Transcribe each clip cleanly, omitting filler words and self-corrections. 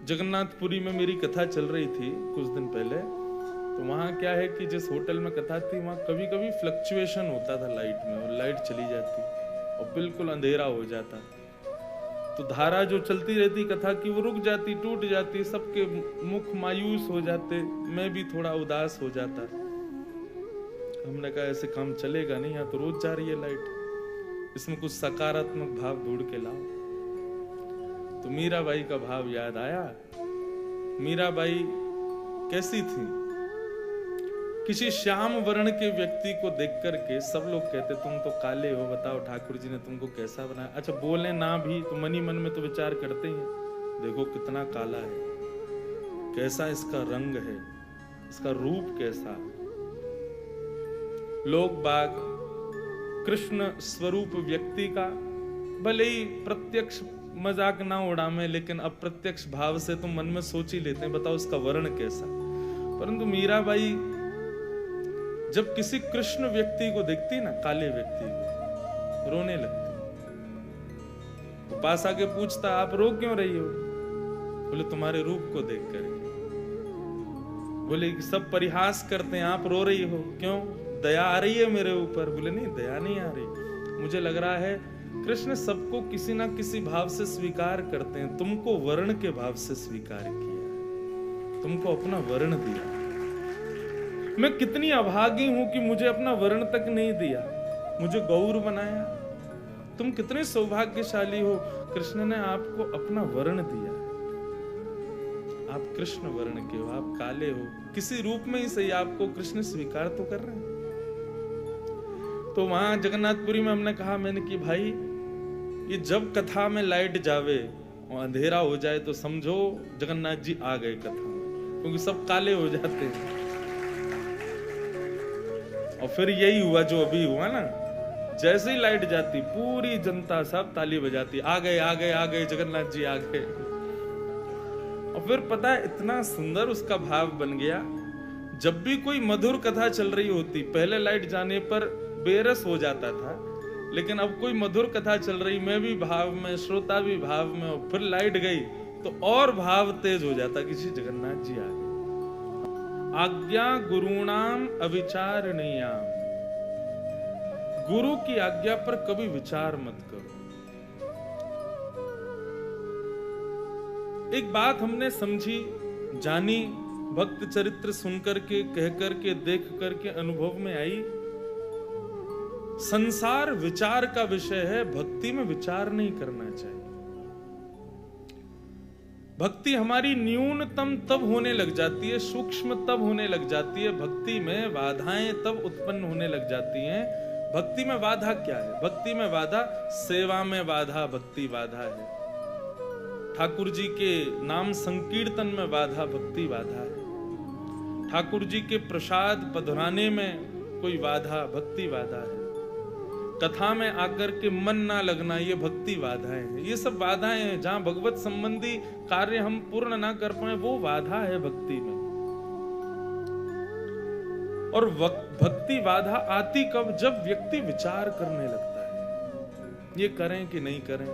जगन्नाथपुरी में मेरी कथा चल रही थी कुछ दिन पहले, तो वहाँ क्या है कि जिस होटल में कथा थी वहाँ कभी कभी फ्लक्चुएशन होता था लाइट में, और लाइट चली जाती और बिल्कुल अंधेरा हो जाता, तो धारा जो चलती रहती कथा की वो रुक जाती, टूट जाती, सबके मुख मायूस हो जाते, मैं भी थोड़ा उदास हो जाता। हमने कहा ऐसे काम चलेगा नहीं, यहाँ तो रोज जा रही है लाइट, इसमें कुछ सकारात्मक भाव ढूंढ के लाओ। तो मीराबाई का भाव याद आया। मीराबाई कैसी थी? किसी श्याम वर्ण के व्यक्ति को देख करके सब लोग कहते तुम तो काले हो, बताओ ठाकुर जी ने तुमको कैसा बनाया। अच्छा बोले ना भी तो मनी मन में तो विचार करते हैं, देखो कितना काला है, कैसा इसका रंग है, इसका रूप कैसा। लोग बाग कृष्ण स्वरूप व्यक्ति का भले ही प्रत्यक्ष मजाक ना उड़ामे, लेकिन अप्रत्यक्ष भाव से तो मन में सोच ही लेते हैं, बताओ उसका वर्ण कैसा। परंतु मीराबाई जब किसी कृष्ण व्यक्ति को देखती ना, काले व्यक्ति को, रोने लगती। वो पास आके पूछता आप रो क्यों रही हो? बोले तुम्हारे रूप को देख कर। बोले सब परिहास करते हैं, आप रो रही हो क्यों? दया आ रही है मेरे ऊपर? बोले नहीं, दया नहीं आ रही, मुझे लग रहा है कृष्ण सबको किसी ना किसी भाव से स्वीकार करते हैं, तुमको वर्ण के भाव से स्वीकार किया, तुमको अपना वर्ण दिया। मैं कितनी अभागी हूं कि मुझे अपना वर्ण तक नहीं दिया, मुझे गौर बनाया। तुम कितने सौभाग्यशाली हो, कृष्ण ने आपको अपना वर्ण दिया। आप कृष्ण वर्ण के हो, आप काले हो, किसी रूप में ही सही आपको कृष्ण स्वीकार तो कर रहे हैं। तो वहां जगन्नाथपुरी में हमने कहा, मैंने कि भाई ये जब कथा में लाइट जावे और अंधेरा हो जाए तो समझो जगन्नाथ जी आ गए कथा में, क्योंकि सब काले हो जाते हैं। और फिर यही हुआ जो अभी हुआ ना, जैसे ही लाइट जाती पूरी जनता सब ताली बजाती, आ गए आ गए आ गए, जगन्नाथ जी आ गए। और फिर पता है इतना सुंदर उसका भाव बन गया, जब भी कोई मधुर कथा चल रही होती, पहले लाइट जाने पर बेरस हो जाता था, लेकिन अब कोई मधुर कथा चल रही, मैं भी भाव में, श्रोता भी भाव में, और फिर लाइट गई तो और भाव तेज हो जाता कि श्री जगन्नाथ जी आ गए। आज्ञा गुरुणाम अविचारणीयाम, गुरु की आज्ञा पर कभी विचार मत करो। एक बात हमने समझी, जानी, भक्त चरित्र सुनकर के, कह करके, देख करके अनुभव में आई, संसार विचार का विषय है, भक्ति में विचार नहीं करना चाहिए। भक्ति हमारी न्यूनतम तब होने लग जाती है, सूक्ष्म तब होने लग जाती है, भक्ति में बाधाएं तब उत्पन्न होने लग जाती हैं। भक्ति में बाधा क्या है? भक्ति में बाधा, सेवा में बाधा भक्ति बाधा है, ठाकुर जी के नाम संकीर्तन में बाधा भक्ति बाधा है, ठाकुर जी के प्रसाद पधराने में कोई बाधा भक्ति बाधा है, कथा में आकर के मन ना लगना ये भक्ति बाधाएं हैं। ये सब बाधाएं हैं, जहां भगवत संबंधी कार्य हम पूर्ण ना कर पाए वो बाधा है भक्ति में। और भक्ति बाधा आती कब? जब व्यक्ति विचार करने लगता है, ये करें कि नहीं करें।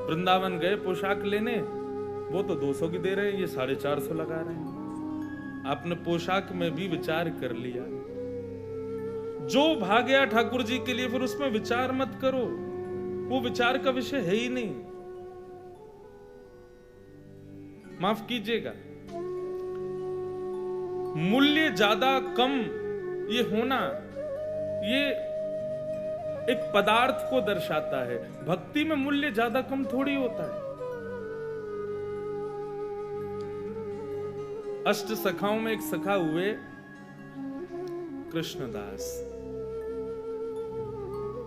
वृंदावन गए पोशाक लेने, वो तो 200 की दे रहे हैं, ये 450 लगा रहे हैं। आपने पोशाक में भी विचार कर लिया, जो भाग गया ठाकुर जी के लिए, फिर उसमें विचार मत करो, वो विचार का विषय है ही नहीं। माफ कीजिएगा, मूल्य ज्यादा कम ये होना, ये एक पदार्थ को दर्शाता है। भक्ति में मूल्य ज्यादा कम थोड़ी होता है। अष्ट सखाओं में एक सखा हुए कृष्णदास।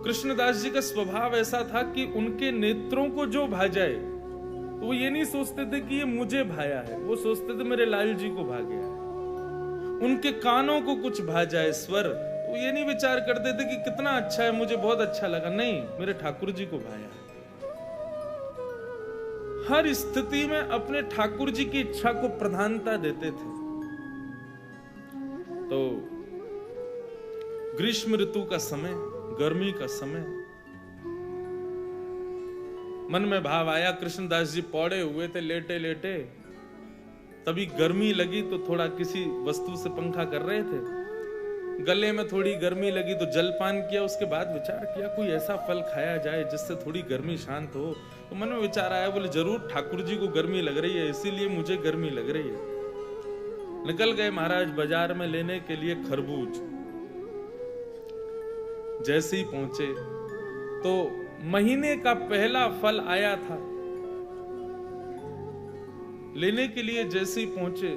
कृष्णदास जी का स्वभाव ऐसा था कि उनके नेत्रों को जो भा जाए तो वो ये नहीं सोचते थे कि ये मुझे भाया है, वो सोचते थे मेरे लाल जी को भा गया है। उनके कानों को कुछ भा जाए स्वर, वो ये नहीं विचार करते थे कि कितना अच्छा है, मुझे बहुत अच्छा लगा, नहीं, मेरे ठाकुर जी को भाया है। हर स्थिति में अपने ठाकुर जी की इच्छा को प्रधानता देते थे। तो ग्रीष्म ऋतु का समय, गर्मी का समय, मन में भाव आया, कृष्णदास जी पौड़े हुए थे लेटे लेटे, तभी गर्मी लगी तो थोड़ा किसी वस्तु से पंखा कर रहे थे, गले में थोड़ी गर्मी लगी तो जलपान किया। उसके बाद विचार किया कोई ऐसा फल खाया जाए जिससे थोड़ी गर्मी शांत हो। तो मन में विचार आया, बोले जरूर ठाकुर जी को गर्मी लग रही है, इसीलिए मुझे गर्मी लग रही है। निकल गए महाराज बाजार में लेने के लिए खरबूज। जैसे ही पहुंचे तो महीने का पहला फल आया था। लेने के लिए जैसे ही पहुंचे,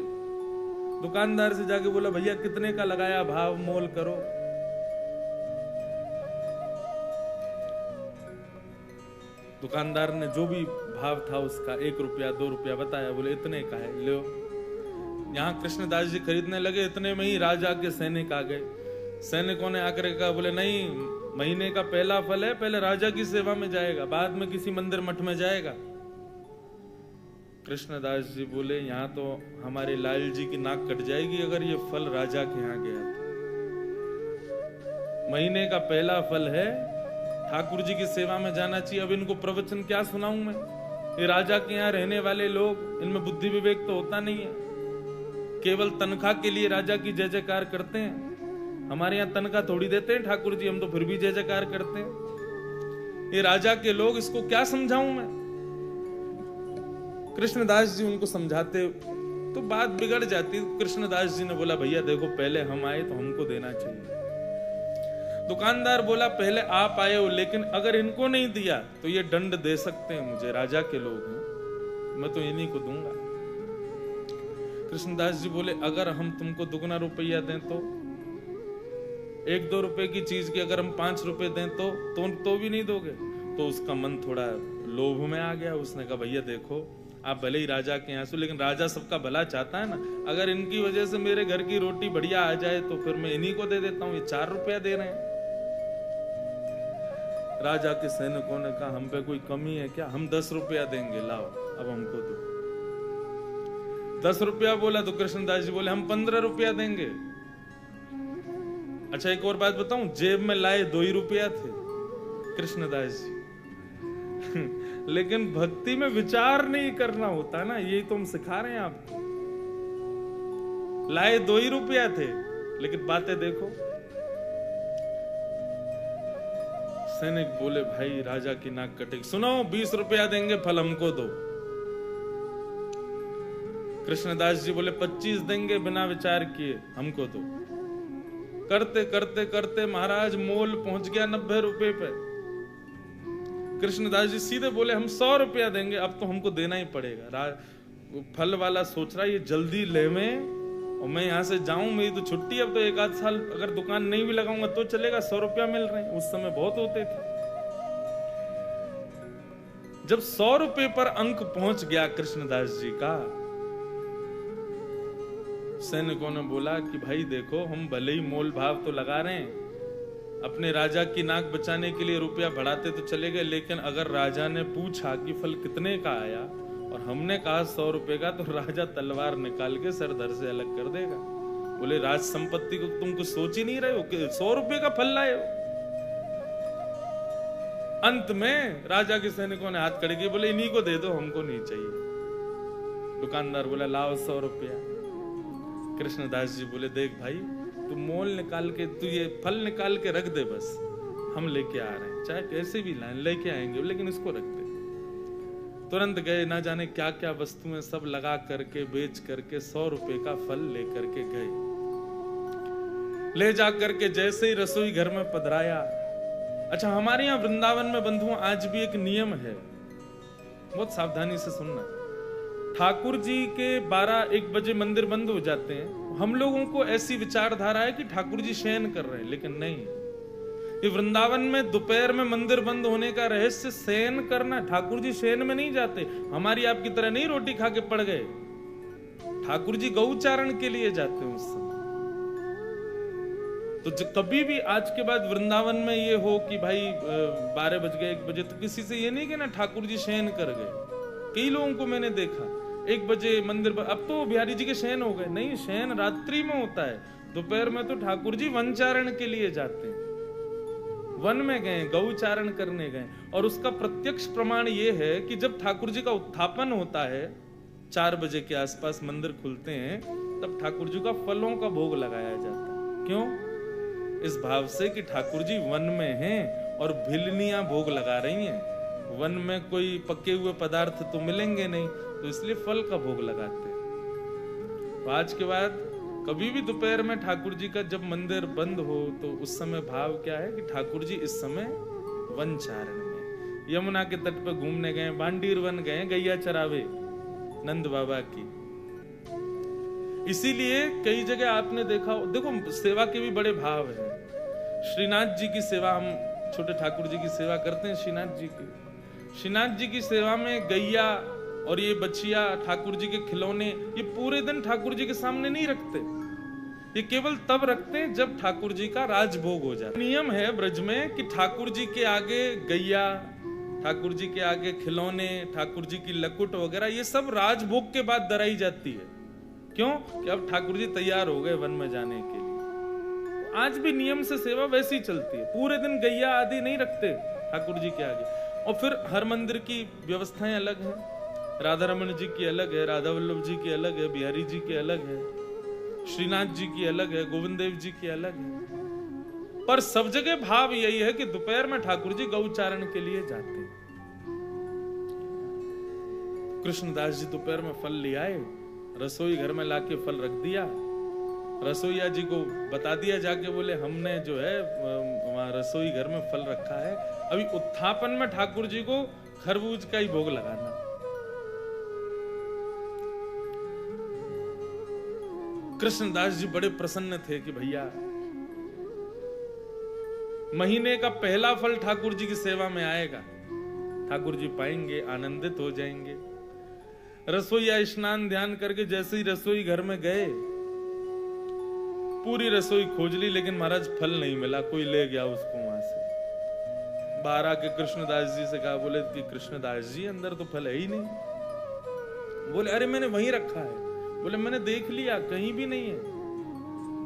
दुकानदार से जाके बोला भैया कितने का लगाया, भाव मोल करो। दुकानदार ने जो भी भाव था उसका 1 रुपया 2 रुपया बताया, बोले इतने का है, लो। यहाँ कृष्णदास जी खरीदने लगे, इतने में ही राजा के सैनिक आ गए। सैनिकों ने आकर कहा, बोले नहीं, महीने का पहला फल है, पहले राजा की सेवा में जाएगा, बाद में किसी मंदिर मठ में जाएगा। कृष्णदास जी बोले यहाँ तो हमारे लाल जी की नाक कट जाएगी अगर ये फल राजा के यहाँ गया तो। महीने का पहला फल है, ठाकुर जी की सेवा में जाना चाहिए। अब इनको प्रवचन क्या सुनाऊं मैं? ये राजा के यहाँ रहने वाले लोग, इनमें बुद्धि विवेक तो होता नहीं है, केवल तनख्वाह के लिए राजा की जय जयकार करते हैं। हमारे यहाँ तनख्वाह थोड़ी देते हैं ठाकुर जी, हम तो फिर भी जय जयकार करते हैं। ये राजा के लोग, इसको क्या समझाऊं मैं? कृष्णदास जी उनको समझाते तो बात बिगड़ जाती। कृष्णदास जी ने बोला भैया देखो, पहले हम आए तो हमको देना चाहिए। दुकानदार बोला पहले आप आए हो, लेकिन अगर इनको नहीं दिया तो ये दंड दे सकते हैं मुझे, राजा के लोग हैं, मैं तो इन्हीं को दूंगा। कृष्णदास जी बोले अगर हम तुमको दुगना रुपया दें तो, 1-2 रुपए की चीज की अगर हम 5 रुपए दें तो भी नहीं दोगे? तो उसका मन थोड़ा लोभ में आ गया। उसने कहा भैया देखो, आप भले ही राजा के यहाँ से, लेकिन राजा सबका भला चाहता है ना, अगर इनकी वजह से मेरे घर की रोटी बढ़िया आ जाए तो फिर मैं इन्हीं को दे देता हूँ, ये 4 रुपया दे रहे हैं। राजा के सैनिकों ने कहा हम पे कोई कमी है क्या, हम 10 रुपया देंगे, लाओ अब हमको दो। 10 रुपया बोला तो कृष्णदास जी बोले हम 15 रुपया देंगे। अच्छा एक और बात बताऊं, जेब में लाए 2 ही रुपया थे कृष्णदास जी लेकिन भक्ति में विचार नहीं करना होता ना, यही तो हम सिखा रहे हैं आपको। लाए 2 ही रुपया थे, लेकिन बातें देखो। सैनिक बोले भाई राजा की नाक कटेगी, सुनो 20 रुपया देंगे, फल हमको दो। कृष्णदास जी बोले 25 देंगे, बिना विचार किए हमको दो। करते करते करते महाराज मोल पहुंच गया 90 रुपए पे। कृष्णदास जी सीधे बोले हम 100 रुपया देंगे, अब तो हमको देना ही पड़ेगा। फल वाला सोच रहा है ये जल्दी ले में, और मैं यहाँ से जाऊं, मेरी तो छुट्टी, अब तो 1 आध साल अगर दुकान नहीं भी लगाऊंगा तो चलेगा, 100 रुपया मिल रहे हैं, उस समय बहुत होते थे। जब 100 रुपए पर अंक पहुंच गया कृष्णदास जी का, सैनिकों ने बोला कि भाई देखो, हम भले ही मोल भाव तो लगा रहे हैं, अपने राजा की नाक बचाने के लिए रुपया बढ़ाते तो चले गए, लेकिन अगर राजा ने पूछा कि फल कितने का आया और हमने कहा 100 रुपए का, तो राजा तलवार निकाल के सर धर से अलग कर देगा। बोले राज संपत्ति को तुम कुछ सोच ही नहीं रहे हो कि 100 रुपए का फल लाए हो। अंत में राजा के सैनिकों ने हाथ खड़े किए, बोले इन्हीं को दे दो, हमको नहीं चाहिए। दुकानदार बोला लाओ 100 रुपया। कृष्णदास जी बोले देख भाई, तू मोल निकाल के, तू ये फल निकाल के रख दे, बस हम लेके आ रहे हैं, चाहे कैसे भी लाएं लेके आएंगे, लेकिन इसको रख दे। तुरंत गए, ना जाने क्या क्या वस्तुएं सब लगा करके बेच करके 100 रुपए का फल लेकर के गए। ले जा करके जैसे ही रसोई घर में पधराया। अच्छा हमारे यहाँ वृंदावन में बंधुओं आज भी एक नियम है, बहुत सावधानी से सुनना। ठाकुर जी के 12-1 बजे मंदिर बंद हो जाते हैं। हम लोगों को ऐसी विचारधारा है कि ठाकुर जी शयन कर रहे हैं, लेकिन नहीं। ये वृंदावन में दोपहर में मंदिर बंद होने का रहस्य शयन करना। ठाकुर जी शयन में नहीं जाते, हमारी आपकी तरह नहीं रोटी खा के पड़ गए। ठाकुर जी गौचारण के लिए जाते हैं उस समय। तो कभी भी आज के बाद वृंदावन में ये हो कि भाई 12 बज गए 1 बजे, तो किसी से ये नहीं कहना ठाकुर जी शयन कर गए। कई लोगों को मैंने देखा 1 बजे मंदिर पर, अब तो बिहारी जी के शयन हो गए। नहीं, शयन रात्रि में होता है। दोपहर में तो ठाकुर जी वनचारण के लिए जाते हैं, वन में गए, गौचारण करने गए। और उसका प्रत्यक्ष प्रमाण ये है कि जब ठाकुर जी का उत्थापन होता है 4 बजे के आसपास मंदिर खुलते हैं, तब ठाकुर जी का फलों का भोग लगाया जाता है। क्यों? इस भाव से कि ठाकुर जी वन में हैं और भिलनियां भोग लगा रही हैं। वन में कोई पके हुए पदार्थ तो मिलेंगे नहीं, तो इसलिए फल का भोग लगाते हैं। तो आज के बाद कभी भी दोपहर में ठाकुर जी का जब मंदिर बंद हो, तो उस समय भाव क्या है कि ठाकुर जी इस समय वन चारण में, यमुना के तट पर घूमने गए, बांडीर वन गए, गैया चरावे नंद बाबा की। इसीलिए कई जगह आपने देखा, देखो सेवा के भी बड़े भाव हैं। श्रीनाथ जी की सेवा, हम छोटे ठाकुर जी की सेवा करते हैं श्रीनाथ जी की। श्रीनाथ जी की सेवा में गैया और ये बछिया, ठाकुर जी के खिलौने, ये पूरे दिन ठाकुर जी के सामने नहीं रखते। ये केवल तब रखते हैं जब ठाकुर जी का राजभोग हो जाता है। नियम है ब्रज में कि ठाकुर जी के आगे गैया, ठाकुर जी के आगे खिलौने, ठाकुर जी की लकुट वगैरह, ये सब राजभोग के बाद दराई जाती है। क्यों? कि अब ठाकुर जी तैयार हो गए वन में जाने के लिए। आज भी नियम से सेवा वैसी चलती है, पूरे दिन गैया आदि नहीं रखते ठाकुर जी के आगे। और फिर हर मंदिर की व्यवस्थाएं अलग हैं। राधा रमन जी की अलग है, राधा वल्लभ जी की अलग है, बिहारी जी की अलग है, श्रीनाथ जी की अलग है, गोविंद देव जी की अलग है। पर सब जगह भाव यही है कि दोपहर में ठाकुर जी गौचारण के लिए जाते हैं। कृष्णदास जी दोपहर में फल ले आए, रसोई घर में लाके फल रख दिया, रसोईया जी को बता दिया जाके, बोले हमने जो है वहां रसोई घर में फल रखा है, अभी उत्थापन में ठाकुर जी को खरबूज का ही भोग लगाना। कृष्णदास जी बड़े प्रसन्न थे कि भैया महीने का पहला फल ठाकुर जी की सेवा में आएगा, ठाकुर जी पाएंगे, आनंदित हो जाएंगे। रसोईया स्नान ध्यान करके जैसे ही रसोई घर में गए, पूरी रसोई खोज ली, लेकिन महाराज फल नहीं मिला, कोई ले गया उसको वहां से। बाहर आके कृष्णदास जी से कहा, बोले कि कृष्णदास जी अंदर तो फल है ही नहीं। बोले अरे मैंने वहीं रखा है। बोले मैंने देख लिया, कहीं भी नहीं है,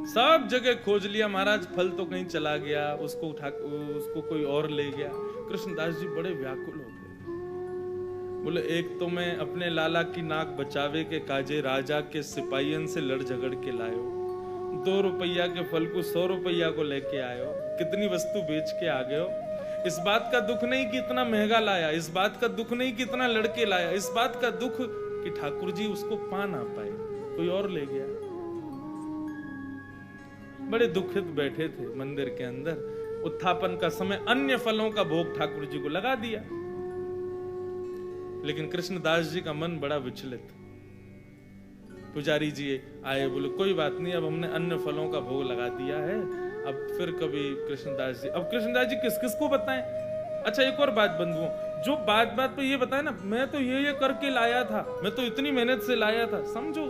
सब जगह खोज लिया महाराज, फल तो कहीं चला गया, उसको कोई और ले गया। कृष्णदास जी बड़े व्याकुल हो गए। बोले एक तो मैं अपने लाला की नाक बचावे के काजे राजा के सिपाहियन से लड़ झगड़ के लायो, 2 रुपया के फल को 100 रुपया को लेके आयो, कितनी वस्तु बेच के आ गए हो। इस बात का दुख नहीं कि इतना महंगा लाया, इस बात का दुख नहीं कि इतना लड़के लाया, इस बात का दुख कि ठाकुर जी उसको पा ना पाए, कोई और ले गया। बड़े दुखित बैठे थे मंदिर के अंदर। उत्थापन का समय, अन्य फलों का भोग ठाकुर जी को लगा दिया, लेकिन कृष्णदास जी का मन बड़ा विचलित। पुजारी जी आए, बोले कोई बात नहीं, अब हमने अन्य फलों का भोग लगा दिया है, अब फिर कभी कृष्णदास जी, अब कृष्णदास जी किस किस को बताएं। अच्छा एक और बात बंधुओं, जो बात बात पे ये बताए ना, मैं तो ये करके लाया था, मैं तो इतनी मेहनत से लाया था, समझो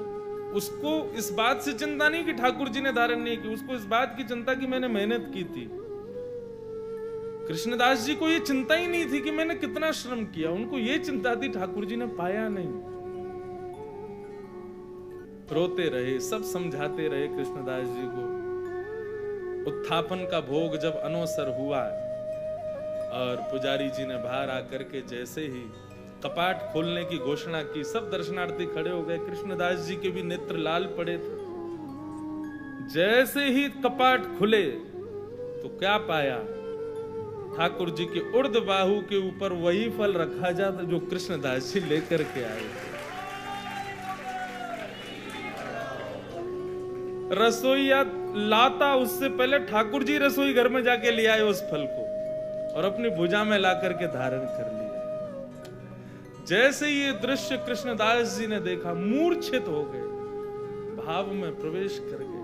उसको इस बात से चिंता नहीं कि ठाकुर जी ने धारण नहीं की, उसको इस बात की चिंता कि मैंने मेहनत की थी। कृष्णदास जी को ये चिंता ही नहीं थी कि मैंने कितना श्रम किया, उनको ये चिंता थी ठाकुर जी ने पाया नहीं। रोते रहे, सब समझाते रहे कृष्णदास जी को। उत्थापन का भोग जब अनोसर हुआ और पुजारी जी ने बाहर आकर के जैसे ही कपाट खोलने की घोषणा की, सब दर्शनार्थी खड़े हो गए। कृष्णदास जी के भी नेत्र लाल पड़े थे। जैसे ही कपाट खुले तो क्या पाया, ठाकुर जी के उर्ध बाहु के ऊपर वही फल रखा जाता जो कृष्णदास जी लेकर के आए थे। रसोईया लाता उससे पहले ठाकुर जी रसोई घर में जाके ले आए उस फल को और अपनी भुजा में ला करके धारण कर लिया। जैसे ये दृश्य कृष्णदास जी ने देखा, मूर्छित हो गए, भाव में प्रवेश कर गए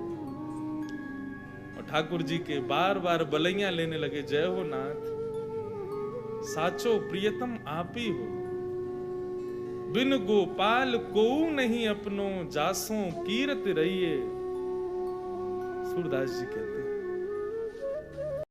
और ठाकुर जी के बार बार बलैया लेने लगे। जय हो नाथ, साचो प्रियतम आप ही हो, बिन गोपाल को नहीं अपनो, जासों कीरत रहिए। सूरदास जी कहते हैं